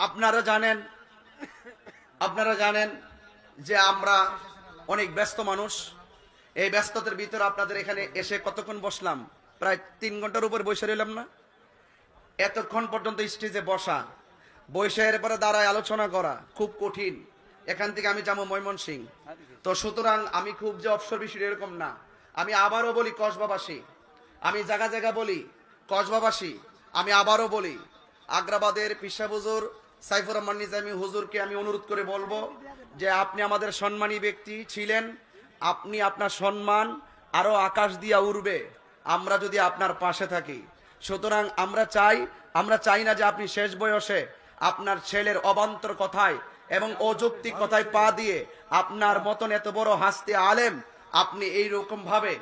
আপনারা জানেন যে আমরা অনেক ব্যস্ত মানুষ। এই ব্যস্ততার ভিতরে আপনাদের এখানে এসে কতক্ষণ বসলাম? প্রায় 3 ঘন্টার উপর বসে রইলাম না? এতক্ষণ পর্যন্ত স্টেজে বসে এরপরে দাঁড়ায় আলোচনা করা খুব কঠিন। এখান থেকে আমি যাবো ময়মনসিংহ। তো সুতরাং আমি খুব যে অবসর বিষয় এরকম না। আমি আবারও বলি কসবাবাসী, আমি জায়গা জায়গা বলি কসবাবাসী, আমি আবারও বলি আগ্রাবাদের পিসা হুজুর সাইফুর রহমান নিজামী হুজুরকে আমি অনুরোধ করে বলবো যে আপনি আমাদের সম্মানী ব্যক্তি ছিলেন, আপনি আপনার সম্মান আরো আকাশ দিয়া উড়বে আমরা যদি আপনার পাশে থাকি। সুতরাং আমরা চাই না যে আপনি শেষ বয়সে আপনার ছেলের অবান্তর কথায় এবং অযৌক্তিক কথায় পা দিয়ে আপনার মতন এত বড় হাস্তে আলেম আপনি এইরকম ভাবে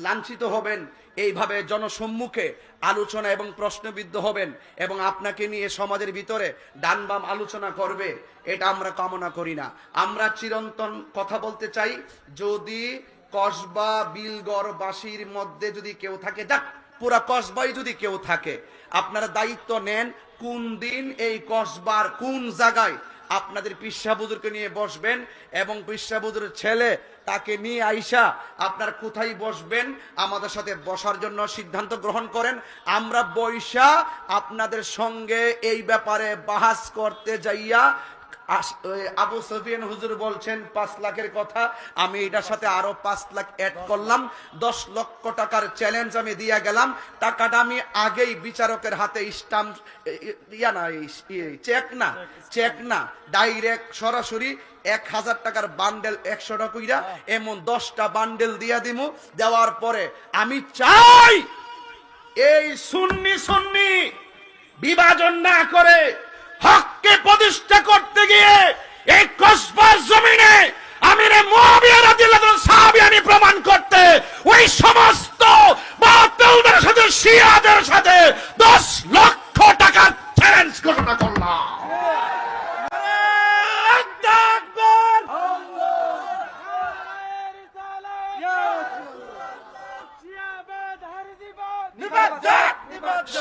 লাঞ্ছিত হবেন, এইভাবে জনসম্মুখে আলোচনা এবং প্রশ্নবিদ্ধ হবেন এবং আপনাকে নিয়ে সমাজের ভিতরে ডান বাম আলোচনা করবে, এটা আমরা কামনা করি না। আমরা চিরন্তন কথা বলতে চাই, যদি কসবা বিলগড়বাসীর মধ্যে যদি কেউ থাকে, যাক পুরা কসবাই যদি কেউ থাকে, আপনারা দায়িত্ব নেন কোন দিন এই কসবার কোন জায়গায় আপনাদের পিসা হুজুরকে নিয়ে বসবেন এবং পিসা হুজুরের ছেলে তাকে নিয়ে আইসা আপনার কোথায় বসবেন আমাদের সাথে বসার জন্য সিদ্ধান্ত গ্রহণ করেন। আমরা বৈশা আপনাদের সঙ্গে এই ব্যাপারে বাহাস করতে যাইয়া আবু সুফিয়ান হুজুর বলছেন 5 লাখের কথা, আমি এটার সাথে আরো 5 লাখ অ্যাড করলাম, 10 লক্ষ টাকার চ্যালেঞ্জ আমি দিয়ে গেলাম। টাকাটা আমি আগেই বিচারকের হাতে স্টাম্প চেক না ডাইরেক্ট সরাসরি 1000 টাকার বান্ডেল 100 টাকা কইরা এমন 10টা বান্ডেল দিয়া দিমু। দেওয়ার পরে আমি চাই এই সুন্নি বিভাজন না করে হককে প্রতিষ্ঠা করতে গিয়ে এই কসবার জমিনে আমিরে মুআবিয়া রাদিয়াল্লাহু আনহু সাহাবী প্রমাণ করতে ওই সমস্ত বাতিলদের সাথে শিয়াদের সাথে 10 লক্ষ টাকার চ্যালেঞ্জ ঘোষণা করলাম।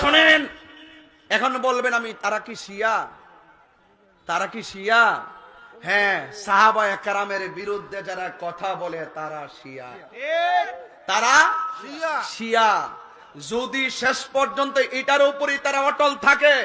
শোনেন, এখন বলবেন আমি তারা কি শিয়া? হ্যাঁ, সাহাবায়ে কেরামের বিরুদ্ধে যারা কথা বলে তারা শিয়া। যদি শেষ পর্যন্ত এটার উপরই তারা অটল থাকে